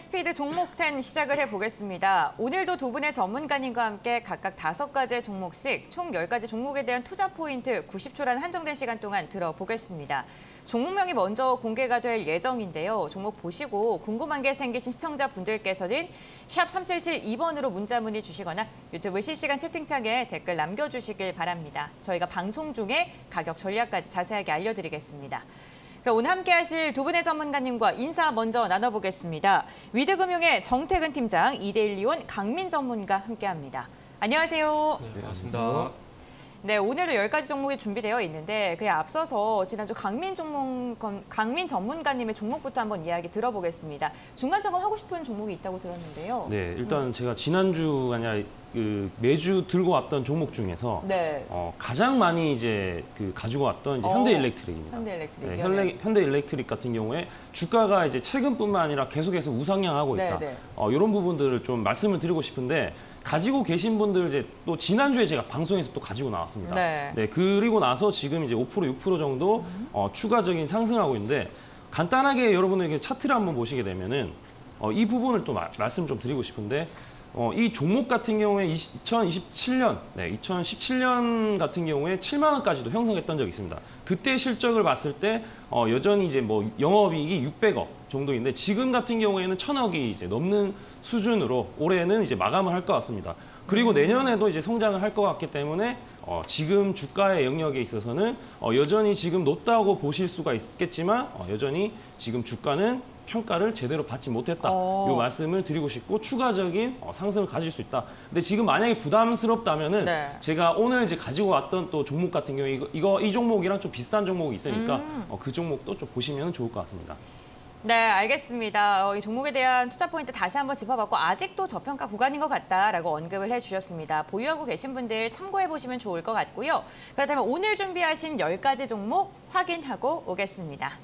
스피드 종목 10 시작을 해보겠습니다. 오늘도 두 분의 전문가님과 함께 각각 5가지의 종목씩 총 10가지 종목에 대한 투자 포인트 90초라는 한정된 시간 동안 들어보겠습니다. 종목명이 먼저 공개가 될 예정인데요. 종목 보시고 궁금한 게 생기신 시청자분들께서는 샵 3772번으로 문자 문의 주시거나 유튜브 실시간 채팅창에 댓글 남겨주시길 바랍니다. 저희가 방송 중에 가격 전략까지 자세하게 알려드리겠습니다. 그럼 오늘 함께하실 두 분의 전문가님과 인사 먼저 나눠보겠습니다. 위드금융의 정태근 팀장, 이데일리온 강민 전문가 함께합니다. 안녕하세요. 네, 반갑습니다. 네, 오늘도 10가지 종목이 준비되어 있는데 그에 앞서서 지난주 강민 전문가님의 종목부터 한번 이야기 들어보겠습니다. 중간 점검하고 싶은 종목이 있다고 들었는데요. 네, 일단 제가 지난주가 아니라 매주 들고 왔던 종목 중에서 네. 가장 많이 이제 가지고 왔던 이제 현대일렉트릭입니다. 현대일렉트릭. 네, 현대일렉트릭 같은 경우에 주가가 이제 최근뿐만 아니라 계속해서 우상향하고 있다. 네. 이런 부분들을 좀 말씀을 드리고 싶은데 가지고 계신 분들 이제 또 지난주에 제가 방송에서 또 가지고 나왔습니다. 네. 그리고 나서 지금 이제 5%, 6% 정도 추가적인 상승하고 있는데 간단하게 여러분에게 차트를 한번 보시게 되면은 이 부분을 또 말씀 좀 드리고 싶은데 이 종목 같은 경우에 2017년 같은 경우에 7만 원까지도 형성했던 적이 있습니다. 그때 실적을 봤을 때 여전히 이제 뭐 영업이익이 600억 정도인데 지금 같은 경우에는 1000억이 이제 넘는 수준으로 올해는 이제 마감을 할 것 같습니다. 그리고 내년에도 이제 성장을 할 것 같기 때문에 지금 주가의 영역에 있어서는 여전히 지금 높다고 보실 수가 있겠지만 여전히 지금 주가는 평가를 제대로 받지 못했다. 이 말씀을 드리고 싶고 추가적인 상승을 가질 수 있다. 근데 지금 만약에 부담스럽다면은 제가 오늘 이제 가지고 왔던 또 종목 같은 경우에 이 종목이랑 좀 비슷한 종목이 있으니까 그 종목도 좀 보시면 좋을 것 같습니다. 네, 알겠습니다. 이 종목에 대한 투자 포인트 다시 한번 짚어봤고 아직도 저평가 구간인 것 같다라고 언급을 해주셨습니다. 보유하고 계신 분들 참고해보시면 좋을 것 같고요. 그렇다면 오늘 준비하신 10가지 종목 확인하고 오겠습니다.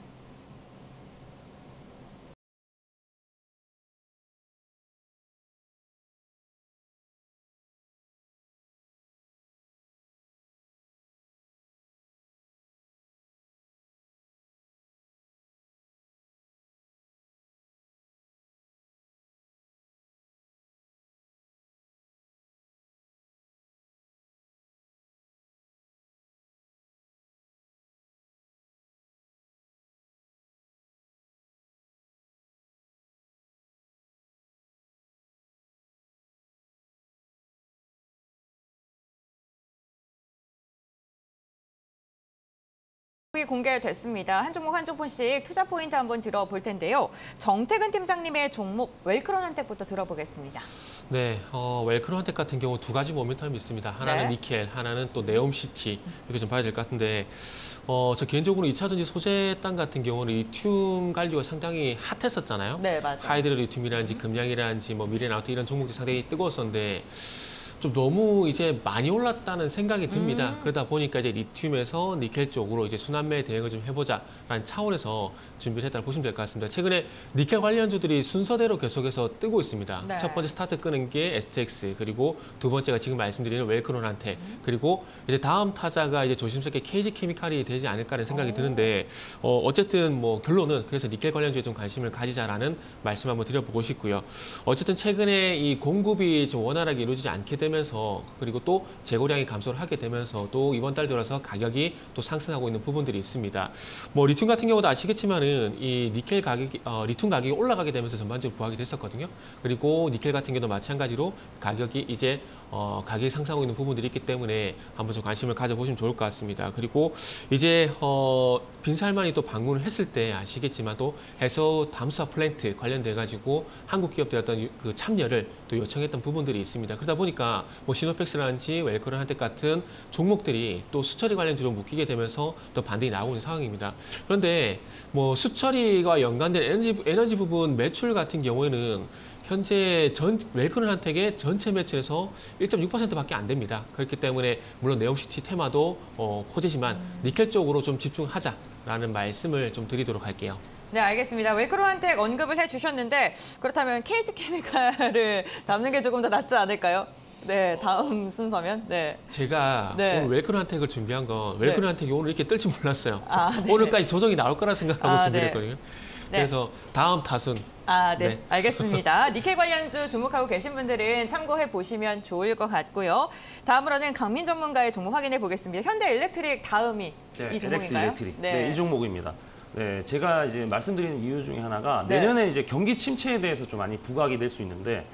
공개됐습니다. 한 종목 한 종목씩 투자 포인트 한번 들어볼 텐데요. 정태근 팀장님의 종목 웰크론한텍부터 들어보겠습니다. 네, 웰크론한텍 같은 경우 두 가지 모멘텀이 있습니다. 하나는 니켈, 하나는 또 네옴시티 이렇게 좀 봐야 될 것 같은데 저 개인적으로 2차전지 소재 땅 같은 경우는 리튬 관리가 상당히 핫했었잖아요. 네, 맞아요. 하이드로 리튬이라든지 금양이라든지 뭐 미래나우트 이런 종목들이 상당히 뜨거웠었는데 좀 너무 이제 많이 올랐다는 생각이 듭니다. 그러다 보니까 이제 리튬에서 니켈 쪽으로 이제 순환매 대응을 좀 해보자라는 차원에서 준비를 했다고 보시면 될 것 같습니다. 최근에 니켈 관련주들이 순서대로 계속해서 뜨고 있습니다. 네. 첫 번째 스타트 끄는 게 STX, 그리고 두 번째가 지금 말씀드리는 웰크론한텍, 그리고 이제 다음 타자가 이제 조심스럽게 KG케미칼이 되지 않을까라는 생각이 드는데 어쨌든 뭐 결론은 그래서 니켈 관련주에 좀 관심을 가지자라는 말씀 한번 드려보고 싶고요. 어쨌든 최근에 이 공급이 좀 원활하게 이루어지지 않게 되면 그리고 또 재고량이 감소를 하게 되면서도 이번 달 들어서 가격이 또 상승하고 있는 부분들이 있습니다. 뭐 리튬 같은 경우도 아시겠지만은 이 니켈 가격이 리튬 가격이 올라가게 되면서 전반적으로 부각이 됐었거든요. 그리고 니켈 같은 경우도 마찬가지로 가격이 이제 가격이 상승하고 있는 부분들이 있기 때문에 한번 좀 관심을 가져보시면 좋을 것 같습니다. 그리고 이제 빈살만이 또 방문을 했을 때 아시겠지만 또 해서 담수화 플랜트 관련돼 가지고 한국 기업들의 어떤 그 참여를 또 요청했던 부분들이 있습니다. 그러다 보니까 뭐 시노펙스라든지 웰크론한텍 같은 종목들이 또 수처리 관련주로 묶이게 되면서 또 반등이 나오고 있는 상황입니다. 그런데 뭐 수처리와 연관된 에너지 부분 매출 같은 경우에는 현재 웰크론한텍의 전체 매출에서 1.6%밖에 안 됩니다. 그렇기 때문에 물론 네옴시티 테마도 호재지만 니켈 쪽으로 좀 집중하자라는 말씀을 좀 드리도록 할게요. 네, 알겠습니다. 웰크론한텍 언급을 해주셨는데 그렇다면 KG케미칼을 담는 게 조금 더 낫지 않을까요? 네, 다음 순서면. 네. 제가 오늘 웰크론한텍을 준비한 건 웰크론한텍이 오늘 이렇게 뜰지 몰랐어요. 네. 오늘까지 조정이 나올 거라 생각하고 준비를 네. 했거든요. 그래서 다음 타순 아, 네. 네. 알겠습니다. 니켈 관련주 주목하고 계신 분들은 참고해 보시면 좋을 것 같고요. 다음으로는 강민 전문가의 종목 확인해 보겠습니다. 현대일렉트릭 다음이 이 LX 종목인가요? 일렉트릭. 네, 이 종목입니다. 네, 제가 이제 말씀드리는 이유 중에 하나가 네. 내년에 이제 경기 침체에 대해서 좀 많이 부각이 될 수 있는데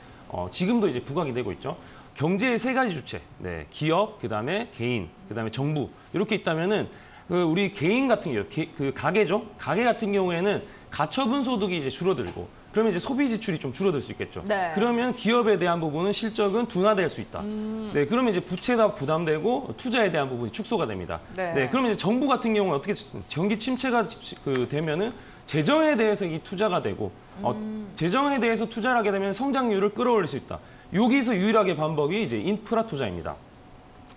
지금도 이제 부각이 되고 있죠. 경제의 세 가지 주체, 네, 기업, 그다음에 개인, 그다음에 정부 이렇게 있다면은 우리 개인 같은 경우, 그 가게죠. 가게 같은 경우에는 가처분 소득이 이제 줄어들고, 그러면 이제 소비 지출이 좀 줄어들 수 있겠죠. 네. 그러면 기업에 대한 부분은 실적은 둔화될 수 있다. 네, 그러면 이제 부채가 부담되고 투자에 대한 부분이 축소가 됩니다. 네. 그러면 이제 정부 같은 경우는 어떻게 경기 침체가 되면은 재정에 대해서 이 투자가 되고, 재정에 대해서 투자를 하게 되면 성장률을 끌어올릴 수 있다. 여기서 유일하게 방법이 이제 인프라 투자입니다.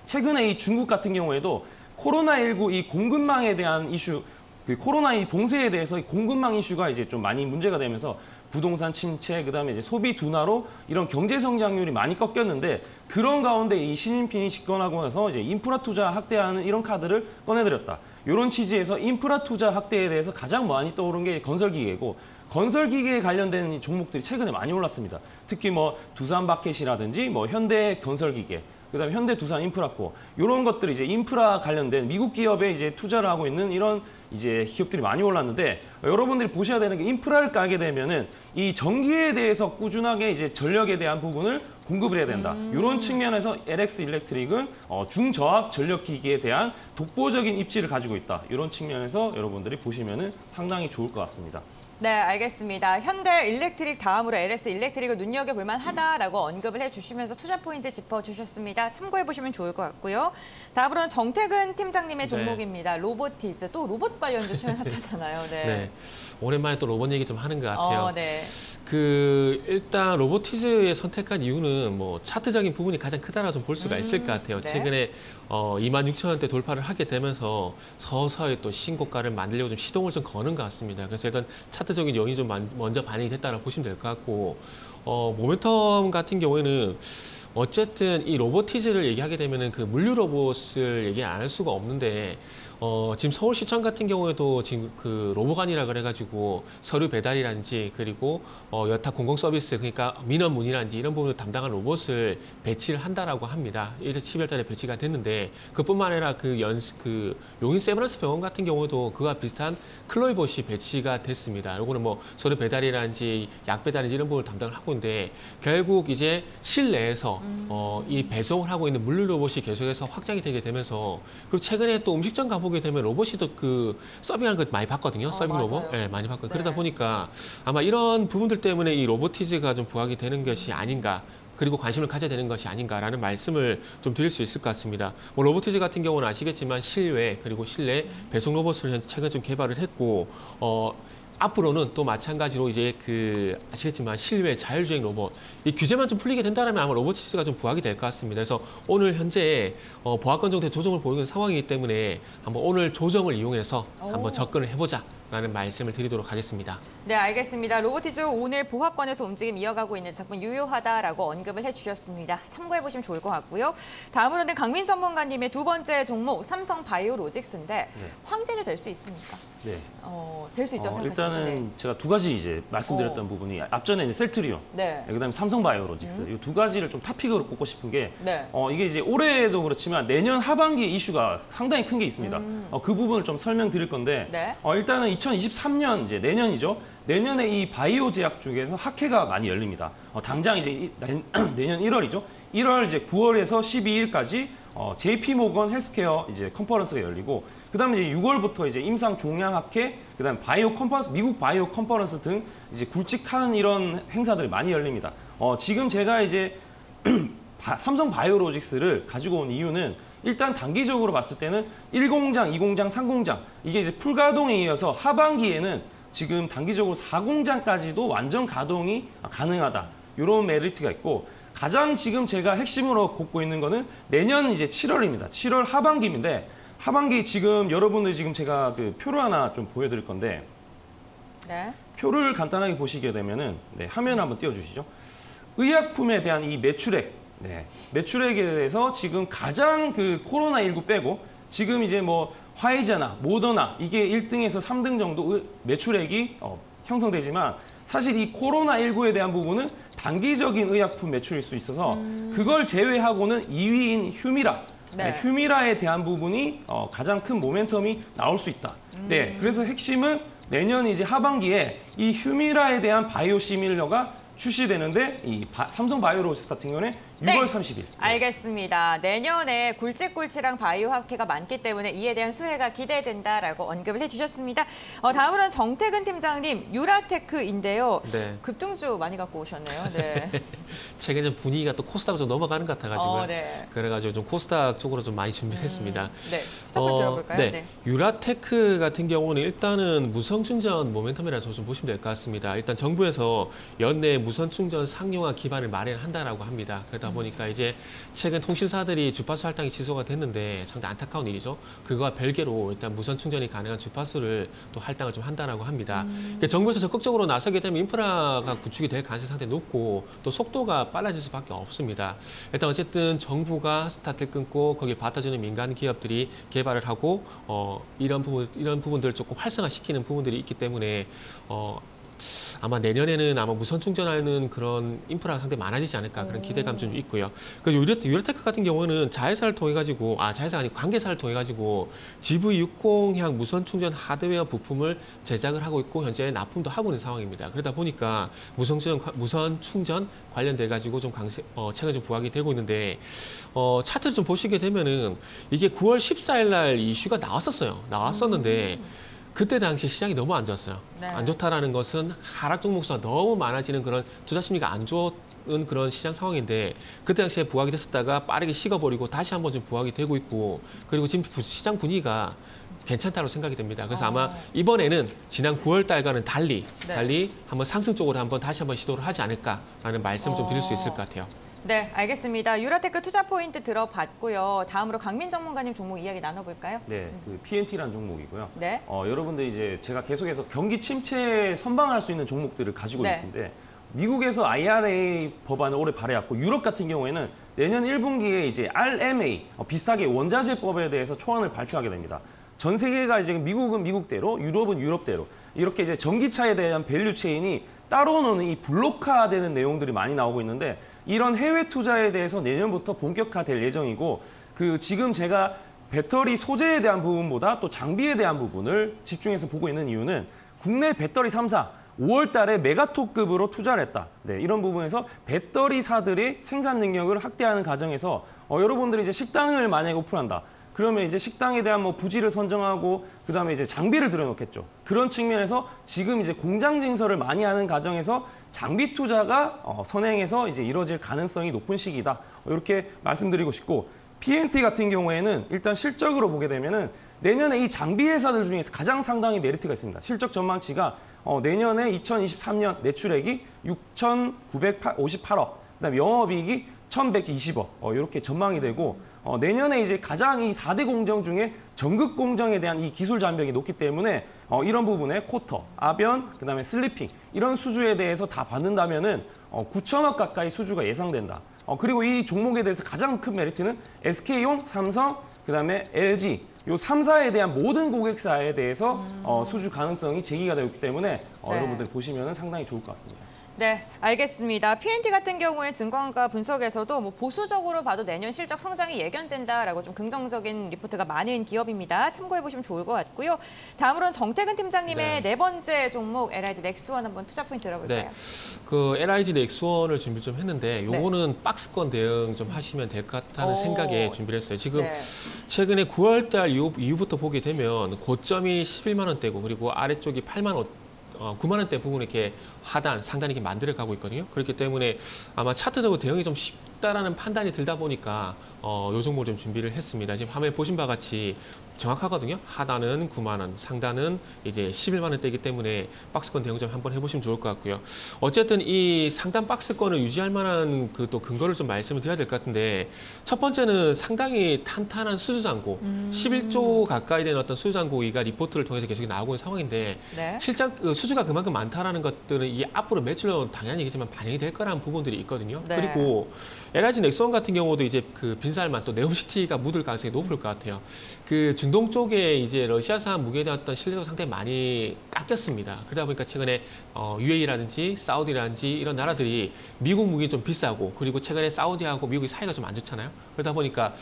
최근에 이 중국 같은 경우에도 코로나19 이 공급망에 대한 이슈, 그 코로나 이 봉쇄에 대해서 이 공급망 이슈가 이제 좀 많이 문제가 되면서 부동산 침체, 그다음에 이제 소비 둔화로 이런 경제 성장률이 많이 꺾였는데, 그런 가운데 이 시진핑이 집권하고 나서 이제 인프라 투자 확대하는 이런 카드를 꺼내들였다. 이런 취지에서 인프라 투자 확대에 대해서 가장 많이 떠오른 게 건설기계고, 건설기계에 관련된 이 종목들이 최근에 많이 올랐습니다. 특히 뭐 두산바켓이라든지 뭐 현대건설기계, 그다음에 현대두산인프라코 이런 것들이 이제 인프라 관련된 미국 기업에 이제 투자를 하고 있는 이런 이제 기업들이 많이 올랐는데, 여러분들이 보셔야 되는 게 인프라를 깔게 되면은 이 전기에 대해서 꾸준하게 이제 전력에 대한 부분을 공급을 해야 된다. 이런 측면에서 LX 일렉트릭은 중저압 전력기기에 대한 독보적인 입지를 가지고 있다. 이런 측면에서 여러분들이 보시면은 상당히 좋을 것 같습니다. 네, 알겠습니다. 현대일렉트릭 다음으로 LS 일렉트릭을 눈여겨볼 만하다라고 언급을 해주시면서 투자 포인트 짚어주셨습니다. 참고해보시면 좋을 것 같고요. 다음으로는 정태근 팀장님의 종목입니다. 로보티즈. 또 로봇 관련주 최근 핫하잖아요. 네. 네. 오랜만에 또 로봇 얘기 좀 하는 것 같아요. 네. 일단 로보티즈의 선택한 이유는 뭐 차트적인 부분이 가장 크다라고 좀 볼 수가 있을 것 같아요. 네. 최근에 26,000원대 돌파를 하게 되면서 서서히 또 신고가를 만들려고 좀 시동을 좀 거는 것 같습니다. 그래서 일단 차트적인 요인이 좀 먼저 반영이 됐다고 보시면 될 것 같고, 모멘텀 같은 경우에는 어쨌든 이 로보티즈를 얘기하게 되면은 그 물류 로봇을 얘기 안 할 수가 없는데, 지금 서울시청 같은 경우에도 지금 그 로보관이라 그래가지고 서류 배달이라든지, 그리고 여타 공공 서비스, 그러니까 민원 문의라든지 이런 부분을 담당한 로봇을 배치를 한다라고 합니다. 12월 달에 배치가 됐는데, 그뿐만 아니라 그 용인 세브란스 병원 같은 경우도 그와 비슷한 클로이봇이 배치가 됐습니다. 요거는 뭐 서류 배달이라든지 약 배달이라든지 이런 부분을 담당을 하고 있는데, 결국 이제 실내에서 이 배송을 하고 있는 물류 로봇이 계속해서 확장이 되게 되면서, 그리고 최근에 또 음식점 가보게 되면 로봇이 또 그 서빙하는 거 많이 봤거든요. 서빙 맞아요. 로봇, 네, 많이 봤거든요. 네. 그러다 보니까 아마 이런 부분들 때문에 이 로보티즈가 좀 부각이 되는 것이 아닌가, 그리고 관심을 가져야 되는 것이 아닌가라는 말씀을 좀 드릴 수 있을 것 같습니다. 뭐 로보티즈 같은 경우는 아시겠지만 실외, 그리고 실내 배송 로봇을 현재 최근 좀 개발을 했고, 앞으로는 또 마찬가지로 이제 아시겠지만 실외 자율주행 로봇, 이 규제만 좀 풀리게 된다면 아마 로보티즈가 좀 부각이 될 것 같습니다. 그래서 오늘 현재 보합권 정도의 조정을 보이는 상황이기 때문에 한번 오늘 조정을 이용해서 한번 접근을 해보자 라는 말씀을 드리도록 하겠습니다. 네, 알겠습니다. 로보티즈 오늘 보합권에서 움직임 이어가고 있는 작품 유효하다라고 언급을 해주셨습니다. 참고해보시면 좋을 것 같고요. 다음으로는 강민 전문가님의 두 번째 종목 삼성바이오로직스인데 황제주 될 수 있습니까? 네. 될 수 있다고 생각하시나요? 일단은 제가 두 가지 이제 말씀드렸던 부분이 앞전에 이제 셀트리온, 네. 그다음에 삼성바이오로직스 이 두 가지를 좀 탑픽으로 꼽고 싶은 게, 네. 이게 이제 올해도 그렇지만 내년 하반기에 이슈가 상당히 큰 게 있습니다. 그 부분을 좀 설명드릴 건데, 네. 일단은 2023년 이제 내년이죠. 내년에 이 바이오 제약 쪽에서 학회가 많이 열립니다. 당장 이제 내년 1월이죠. 1월 이제 9월에서 12일까지 JP 모건 헬스케어 이제 컨퍼런스가 열리고, 그다음에 이제 6월부터 이제 임상 종양 학회, 그다음에 바이오 컨퍼런스, 미국 바이오 컨퍼런스 등 이제 굵직한 이런 행사들이 많이 열립니다. 지금 제가 이제 삼성 바이오로직스를 가지고 온 이유는, 일단 단기적으로 봤을 때는 1공장, 2공장, 3공장 이게 이제 풀가동에 이어서 하반기에는 지금 단기적으로 4공장까지도 완전 가동이 가능하다. 이런 메리트가 있고, 가장 지금 제가 핵심으로 꼽고 있는 거는 내년 이제 7월입니다. 7월 하반기인데, 하반기 지금 여러분들 지금 제가 그 표를 하나 좀 보여드릴 건데, 네. 표를 간단하게 보시게 되면은, 네, 화면 한번 띄워주시죠. 의약품에 대한 이 매출액, 네, 매출액에 대해서 지금 가장 그 코로나19 빼고 지금 이제 뭐 화이자나 모더나 이게 1등에서 3등 정도 매출액이 형성되지만, 사실 이 코로나19에 대한 부분은 단기적인 의약품 매출일 수 있어서 그걸 제외하고는 2위인 휴미라. 네. 휴미라에 대한 부분이 가장 큰 모멘텀이 나올 수 있다. 네, 그래서 핵심은 내년 이제 하반기에 이 휴미라에 대한 바이오시밀러가 출시되는데 이 삼성 바이오로직스 같은 경우는 6월 네. 30일. 알겠습니다. 내년에 굵직굵직한 바이오 학회가 많기 때문에 이에 대한 수혜가 기대된다라고 언급을 해주셨습니다. 다음으로는 정태근 팀장님, 유라테크인데요. 네. 급등주 많이 갖고 오셨네요. 네. 최근에 좀 분위기가 또 코스닥으로 좀 넘어가는 것 같아가지고 네. 그래가지고 좀 코스닥 쪽으로 좀 많이 준비를 했습니다. 네. 스타트 들어볼까요? 네. 유라테크 같은 경우는 일단은 무선충전 모멘텀이라서 좀 보시면 될 것 같습니다. 일단 정부에서 연내 무선충전 상용화 기반을 마련한다라고 합니다. 그러다 보니까 이제 최근 통신사들이 주파수 할당이 취소가 됐는데 상당히 안타까운 일이죠. 그거와 별개로 일단 무선 충전이 가능한 주파수를 또 할당을 좀 한다라고 합니다. 그러니까 정부에서 적극적으로 나서게 되면 인프라가 구축이 될 가능성이 상당히 높고 또 속도가 빨라질 수밖에 없습니다. 일단 어쨌든 정부가 스타트를 끊고 거기에 받아주는 민간 기업들이 개발을 하고 이런 부분들을 조금 활성화시키는 부분들이 있기 때문에 아마 내년에는 아마 무선 충전하는 그런 인프라가 상당히 많아지지 않을까 그런 기대감 좀 있고요. 그 유라테크 같은 경우는 자회사를 통해 가지고 자회사가 아니고 관계사를 통해 가지고 GV60향 무선 충전 하드웨어 부품을 제작을 하고 있고 현재 납품도 하고 있는 상황입니다. 그러다 보니까 무선 충전 관련돼 가지고 좀 최근 좀 부각이 되고 있는데 차트를 좀 보시게 되면은 이게 9월 14일 날 이슈가 나왔었는데. 그때 당시 시장이 너무 안 좋았어요. 네. 안 좋다라는 것은 하락 종목 수가 너무 많아지는 그런 투자 심리가 안 좋은 그런 시장 상황인데 그때 당시에 부각이 됐었다가 빠르게 식어버리고 다시 한번 좀 부각이 되고 있고 그리고 지금 시장 분위기가 괜찮다고 생각이 됩니다. 그래서 아마 이번에는 지난 9월 달과는 달리 한번 상승 쪽으로 다시 한번 시도를 하지 않을까라는 말씀 좀 드릴 수 있을 것 같아요. 네, 알겠습니다. 유라테크 투자 포인트 들어봤고요. 다음으로 강민 전문가님 종목 이야기 나눠볼까요? 네, 그 PNT라는 종목이고요. 네. 여러분들 이제 제가 계속해서 경기 침체에 선방할 수 있는 종목들을 가지고 네. 있는데 미국에서 IRA 법안을 올해 발의했고 유럽 같은 경우에는 내년 1분기에 이제 RMA 비슷하게 원자재법에 대해서 초안을 발표하게 됩니다. 전 세계가 이제 미국은 미국대로, 유럽은 유럽대로 이렇게 이제 전기차에 대한 밸류 체인이 따로는 이 블록화되는 내용들이 많이 나오고 있는데 이런 해외 투자에 대해서 내년부터 본격화될 예정이고 지금 제가 배터리 소재에 대한 부분보다 또 장비에 대한 부분을 집중해서 보고 있는 이유는 국내 배터리 3사 5월 달에 메가토급으로 투자를 했다. 네, 이런 부분에서 배터리사들의 생산 능력을 확대하는 과정에서 여러분들이 이제 식당을 만약에 오픈한다. 그러면 이제 식당에 대한 부지를 선정하고 그다음에 이제 장비를 들여놓겠죠. 그런 측면에서 지금 이제 공장 증설을 많이 하는 과정에서 장비 투자가 선행해서 이제 이루어질 가능성이 높은 시기다. 이렇게 말씀드리고 싶고 PNT 같은 경우에는 일단 실적으로 보게 되면은 내년에 이 장비 회사들 중에서 가장 상당히 메리트가 있습니다. 실적 전망치가 내년에 2023년 매출액이 6,958억, 그다음에 영업이익이 1,120억 이렇게 전망이 되고 내년에 이제 가장 이 4대 공정 중에 전극 공정에 대한 이 기술 장벽이 높기 때문에 이런 부분에 쿼터, 아변, 그다음에 슬리핑 이런 수주에 대해서 다 받는다면은 9천억 가까이 수주가 예상된다. 그리고 이 종목에 대해서 가장 큰 메리트는 SK온, 삼성, 그다음에 LG 요 3사에 대한 모든 고객사에 대해서 수주 가능성이 제기가 되어 있기 때문에 여러분들 보시면 상당히 좋을 것 같습니다. 네, 알겠습니다. PNT 같은 경우에 증권가 분석에서도 보수적으로 봐도 내년 실적 성장이 예견된다라고 좀 긍정적인 리포트가 많은 기업입니다. 참고해 보시면 좋을 것 같고요. 다음으로는 정태근 팀장님의 네 번째 종목 LIG 넥스원 한번 투자 포인트 들어볼까요? 네, 그 LIG 넥스원을 준비 좀 했는데 요거는 박스권 대응 좀 하시면 될 것 같다는 생각에 준비를 했어요. 지금 최근에 9월 달 이후부터 보게 되면 고점이 11만 원대고 그리고 아래쪽이 8만 원 9만 원대 부분 이렇게 하단, 상단이 이렇게 만들어 가고 있거든요. 그렇기 때문에 아마 차트적으로 대응이 좀 쉽다라는 판단이 들다 보니까 요 종목을 좀 준비를 했습니다. 지금 화면에 보신 바와 같이 정확하거든요. 하단은 9만 원, 상단은 이제 11만 원대이기 때문에 박스권 대응 좀 한번 해보시면 좋을 것 같고요. 어쨌든 이 상단 박스권을 유지할 만한 그 또 근거를 좀 말씀을 드려야 될 것 같은데 첫 번째는 상당히 탄탄한 수주잔고 11조 가까이 되는 어떤 수주잔고가 리포트를 통해서 계속 나오고 있는 상황인데 실적 수주가 그만큼 많다라는 것들은 이게 앞으로 매출로 당연히 얘기지만 반영이 될 거라는 부분들이 있거든요. 그리고 LIG 넥스원 같은 경우도 이제 그 빈살만 또 네옴시티가 묻을 가능성이 높을 것 같아요. 그 중동 쪽에 이제 러시아산 무기에 대한 어떤 신뢰도 상당히 많이 깎였습니다. 그러다 보니까 최근에 UAE라든지 사우디라든지 이런 나라들이 미국 무기 좀 비싸고, 그리고 최근에 사우디하고 미국이 사이가 좀 안 좋잖아요. 그러다 보니까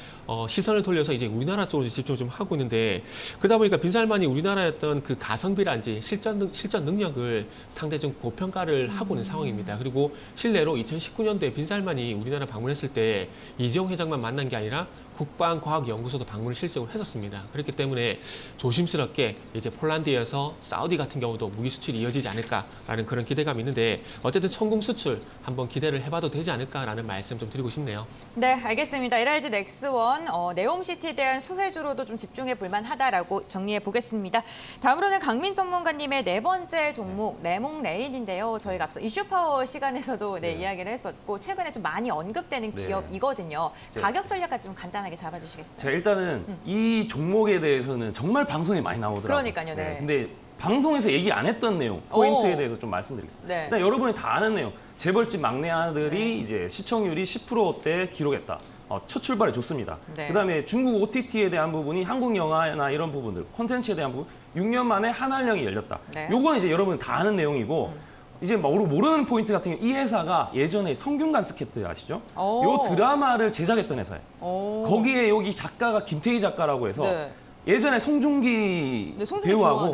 시선을 돌려서 이제 우리나라 쪽으로 집중을 좀 하고 있는데, 그러다 보니까 빈살만이 우리나라의 어떤 그 가성비라든지 실전 능력을 상당히 좀 고평가를 하고 있는 상황입니다. 그리고 실례로 2019년도에 빈살만이 우리나라 방문했을 때 이재용 회장만 만난 게 아니라 국방과학연구소도 방문을 실제로 했었습니다. 그렇기 때문에 조심스럽게 이제 폴란드에서 사우디 같은 경우도 무기 수출이 이어지지 않을까라는 그런 기대감이 있는데, 어쨌든 천공 수출 한번 기대를 해봐도 되지 않을까라는 말씀 좀 드리고 싶네요. 네, 알겠습니다. LIG 넥스원 네옴시티에 대한 수혜주로도 좀 집중해 볼 만하다라고 정리해 보겠습니다. 다음으로는 강민 전문가님의 네 번째 종목 레몽레인인데요. 저희가 앞서 이슈파워 시간에서도 이야기를 했었고 최근에 좀 많이 언급되는 기업이거든요. 가격 전략까지 좀 간단하게 잡아주시겠어요? 제가 일단은 이 종목에 대해서는 정말 방송에 많이 나오더라고요. 그러니까요. 네. 근데 방송에서 얘기 안 했던 내용, 포인트에 대해서 좀 말씀드리겠습니다. 네. 일단 여러분이 다 아는 내용, 재벌집 막내 아들이 이제 시청률이 10%대 기록했다. 첫 출발이 좋습니다. 네. 그다음에 중국 OTT에 대한 부분이 한국 영화나 이런 부분들, 콘텐츠에 대한 부분, 6년 만에 한알령이 열렸다. 네. 요거는 이제 여러분 다 아는 내용이고, 이제 모르는 포인트 같은 경우 이 회사가 예전에 성균관 스케트 아시죠? 요 드라마를 제작했던 회사예요. 거기에 여기 작가가 김태희 작가라고 해서 예전에 송중기 배우하고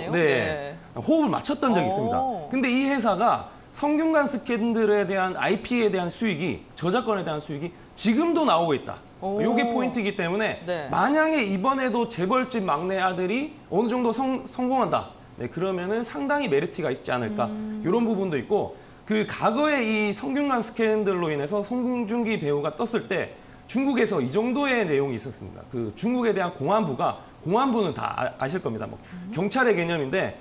호흡을 맞췄던 적이 있습니다. 근데 이 회사가 성균관 스캔들에 대한 IP에 대한 수익이, 저작권에 대한 수익이 지금도 나오고 있다. 요게 포인트이기 때문에 만약에 이번에도 재벌집 막내 아들이 어느 정도 성공한다. 그러면은 상당히 메리트가 있지 않을까. 이런 부분도 있고, 그 과거에 이 성균관 스캔들로 인해서 송중기 배우가 떴을 때 중국에서 이 정도의 내용이 있었습니다. 그 중국에 대한 공안부는 다 아실 겁니다. 뭐 경찰의 개념인데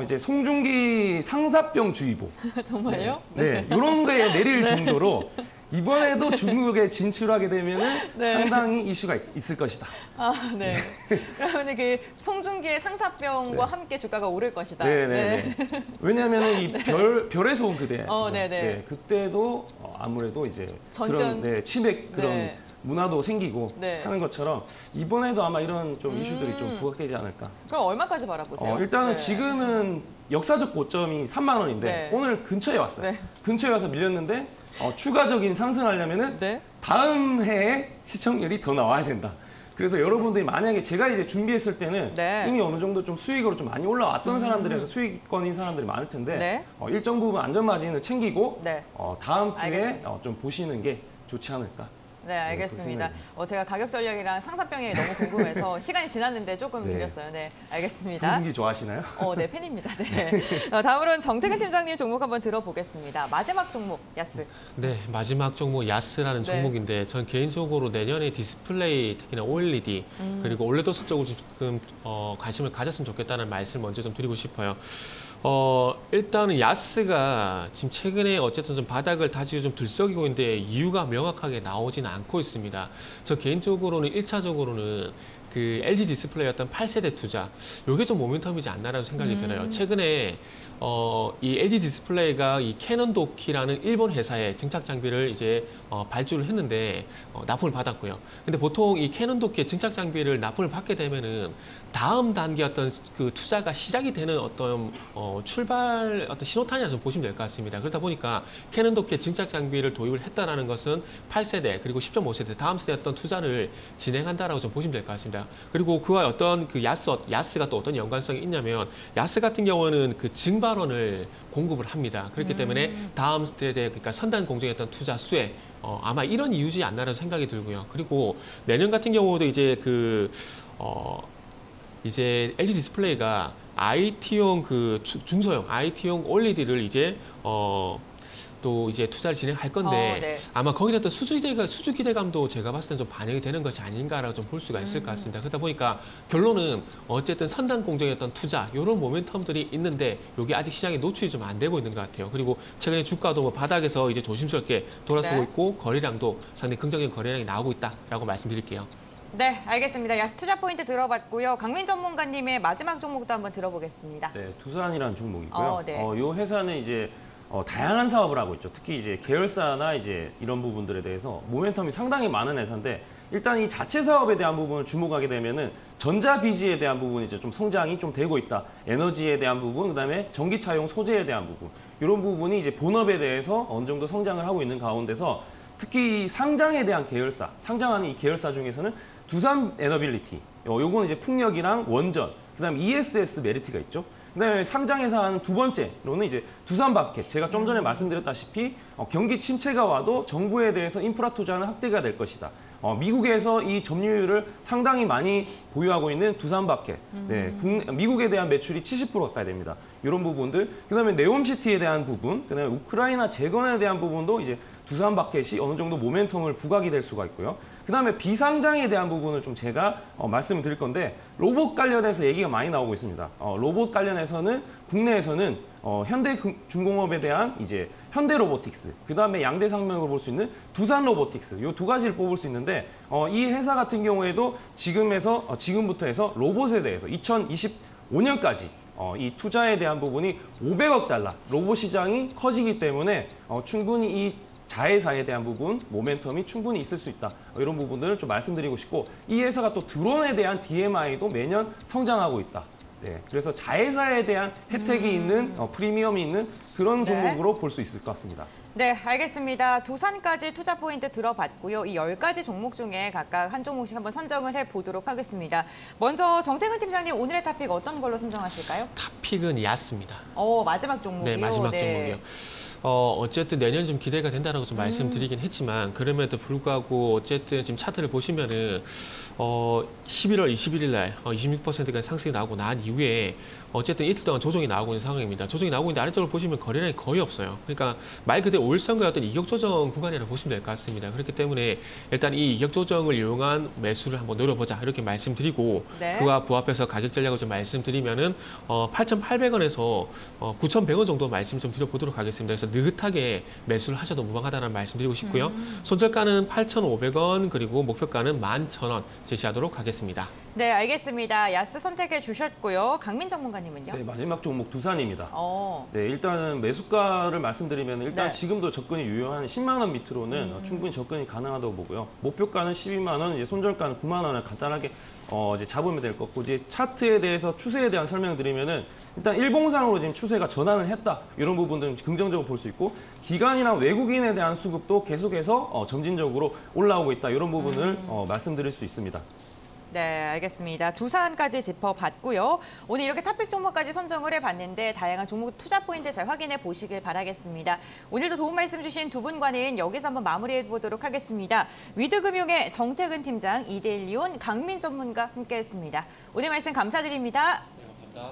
이제 송중기 상사병 주의보. 정말요? 네, 이런 거에 내릴 정도로 이번에도 중국에 진출하게 되면은 상당히 이슈가 있을 것이다. 아, 네. 그러면 그 송중기의 상사병과 함께 주가가 오를 것이다. 네. 왜냐하면 이 별에서 온 그대. 네네. 그때도 아무래도 이제 전전. 그런 치맥 그런 문화도 생기고 하는 것처럼 이번에도 아마 이런 좀 이슈들이 좀 부각되지 않을까. 그럼 얼마까지 바라보세요? 일단은 지금은 역사적 고점이 3만 원인데 오늘 근처에 왔어요. 근처에 와서 밀렸는데 추가적인 상승하려면은 다음 해에 시청률이 더 나와야 된다. 그래서 여러분들이 만약에 제가 이제 준비했을 때는 이미 어느 정도 좀 수익으로 좀 많이 올라왔던 사람들에서 수익권인 사람들이 많을 텐데 일정 부분 안전 마진을 챙기고 다음 주에 좀 보시는 게 좋지 않을까. 네, 알겠습니다. 제가 가격 전략이랑 상사병이 너무 궁금해서 시간이 지났는데 조금 드렸어요. 네, 알겠습니다. 송중기 좋아하시나요? 네, 팬입니다. 네. 다음으로는 정태근 팀장님 종목 한번 들어보겠습니다. 마지막 종목, 야스. 네, 마지막 종목 야스라는 종목인데 전 개인적으로 내년에 디스플레이, 특히나 OLED 그리고 올레도스 쪽으로 조금 관심을 가졌으면 좋겠다는 말씀을 먼저 좀 드리고 싶어요. 일단은 야스가 지금 최근에 어쨌든 좀 바닥을 다시 좀 들썩이고 있는데 이유가 명확하게 나오지는 않고 있습니다. 저 개인적으로는 1차적으로는 그 LG 디스플레이 어떤 8세대 투자, 요게 좀 모멘텀이지 않나라는 생각이 들어요. 최근에 이 LG 디스플레이가 이 캐논 도키라는 일본 회사의 증착 장비를 이제 발주를 했는데 납품을 받았고요. 근데 보통 이 캐논 도키의 증착 장비를 납품을 받게 되면은 다음 단계 어떤 그 투자가 시작이 되는 어떤 어떤 신호탄이라 좀 보시면 될 것 같습니다. 그러다 보니까 캐논 도키의 증착 장비를 도입을 했다라는 것은 8세대 그리고 10.5세대 다음 세대 어떤 투자를 진행한다라고 좀 보시면 될 것 같습니다. 그리고 그와 어떤 그 야스가 또 어떤 연관성이 있냐면 야스 같은 경우는 그 증발원을 공급을 합니다. 그렇기 때문에 다음 세대 그러니까 선단 공정의 어떤 투자 수혜 아마 이런 이유지 않나라는 생각이 들고요. 그리고 내년 같은 경우도 이제 이제 LG 디스플레이가 IT용 그 중소형 IT용 OLED를 이제 또 이제 투자를 진행할 건데 아마 거기다 또 수주 기대감도 제가 봤을 땐 좀 반영이 되는 것이 아닌가라고 좀 볼 수가 있을 것 같습니다. 그러다 보니까 결론은 어쨌든 선단 공정의 어떤 투자 이런 모멘텀들이 있는데 이게 아직 시장에 노출이 좀 안 되고 있는 것 같아요. 그리고 최근에 주가도 뭐 바닥에서 이제 조심스럽게 돌아서고 있고 거래량도 상당히 긍정적인 거래량이 나오고 있다라고 말씀드릴게요. 네, 알겠습니다. 야스 투자 포인트 들어봤고요. 강민 전문가님의 마지막 종목도 한번 들어보겠습니다. 네, 두산이라는 종목이고요. 이 회사는 이제 다양한 사업을 하고 있죠. 특히 이제 계열사나 이제 이런 부분들에 대해서 모멘텀이 상당히 많은 회사인데 일단 이 자체 사업에 대한 부분을 주목하게 되면은 전자비지에 대한 부분이 이제 좀 성장이 좀 되고 있다. 에너지에 대한 부분, 그다음에 전기차용 소재에 대한 부분 이런 부분이 이제 본업에 대해서 어느 정도 성장을 하고 있는 가운데서 특히 상장에 대한 계열사, 상장하는 이 계열사 중에서는 두산 에너빌리티, 요거는 이제 풍력이랑 원전, 그다음에 ESS 메리트가 있죠. 그다음에 상장에서 하는 두 번째로는 이제 두산바켓. 제가 좀 전에 말씀드렸다시피 경기 침체가 와도 정부에 대해서 인프라 투자는 확대가 될 것이다. 미국에서 이 점유율을 상당히 많이 보유하고 있는 두산바켓. 네, 미국에 대한 매출이 70% 가까이 됩니다. 이런 부분들. 그다음에 네옴시티에 대한 부분, 그다음에 우크라이나 재건에 대한 부분도 이제 두산바켓이 어느 정도 모멘텀을 부각이 될 수가 있고요. 그다음에 비상장에 대한 부분을 좀 제가 말씀을 드릴 건데 로봇 관련해서 얘기가 많이 나오고 있습니다. 로봇 관련해서는 국내에서는 현대중공업에 대한 이제 현대로보틱스, 그다음에 양대산맥으로 볼 수 있는 두산로보틱스 이 두 가지를 뽑을 수 있는데 이 회사 같은 경우에도 지금부터 해서 로봇에 대해서 2025년까지 이 투자에 대한 부분이 500억 달러 로봇 시장이 커지기 때문에 충분히 이 자회사에 대한 부분, 모멘텀이 충분히 있을 수 있다. 이런 부분들을 좀 말씀드리고 싶고 이 회사가 또 드론에 대한 DMI도 매년 성장하고 있다. 네, 그래서 자회사에 대한 혜택이 있는 프리미엄이 있는 그런 종목으로 볼 수 있을 것 같습니다. 네, 알겠습니다. 두산까지 투자 포인트 들어봤고요. 이 10가지 종목 중에 각각 한 종목씩 한번 선정을 해보도록 하겠습니다. 먼저 정태근 팀장님, 오늘의 탑픽 어떤 걸로 선정하실까요? 탑픽은 야스입니다. 마지막 종목이요? 네, 마지막 종목이요. 어쨌든 내년 좀 기대가 된다라고 좀 말씀드리긴 했지만 그럼에도 불구하고 어쨌든 지금 차트를 보시면은 11월 21일 날 26%까지 상승이 나오고 난 이후에 어쨌든 이틀 동안 조정이 나오고 있는 상황입니다. 조정이 나오고 있는데 아래쪽으로 보시면 거래량이 거의 없어요. 그러니까 말 그대로 올선거의 어떤 이격 조정 구간이라고 보시면 될 것 같습니다. 그렇기 때문에 일단 이 이격 조정을 이용한 매수를 한번 노려보자 이렇게 말씀드리고 네. 그와 부합해서 가격 전략을 좀 말씀드리면은 8,800원에서 9,100원 정도 말씀 좀 드려보도록 하겠습니다. 그래서 느긋하게 매수를 하셔도 무방하다는 말씀드리고 싶고요. 손절가는 8,500원 그리고 목표가는 11,000원 제시하도록 하겠습니다. 네, 알겠습니다. 야스 선택해 주셨고요. 강민 전문가님은요? 네, 마지막 종목 두산입니다. 어. 네, 일단은 매수가를 말씀드리면 일단 네. 지금도 접근이 유효한 10만 원 밑으로는 충분히 접근이 가능하다고 보고요. 목표가는 12만 원, 이제 손절가는 9만 원을 간단하게 이제 잡으면 될 것 같고 이제 차트에 대해서 추세에 대한 설명드리면은 일단 일봉상으로 지금 추세가 전환을 했다 이런 부분들은 긍정적으로 볼 수 있고 기관이나 외국인에 대한 수급도 계속해서 점진적으로 올라오고 있다 이런 부분을 말씀드릴 수 있습니다. 네, 알겠습니다. 두산까지 짚어봤고요. 오늘 이렇게 탑픽 종목까지 선정을 해봤는데 다양한 종목 투자 포인트 잘 확인해 보시길 바라겠습니다. 오늘도 도움 말씀 주신 두 분과는 여기서 한번 마무리해보도록 하겠습니다. 위드금융의 정태근 팀장, 이데일리온 강민 전문가 함께했습니다. 오늘 말씀 감사드립니다.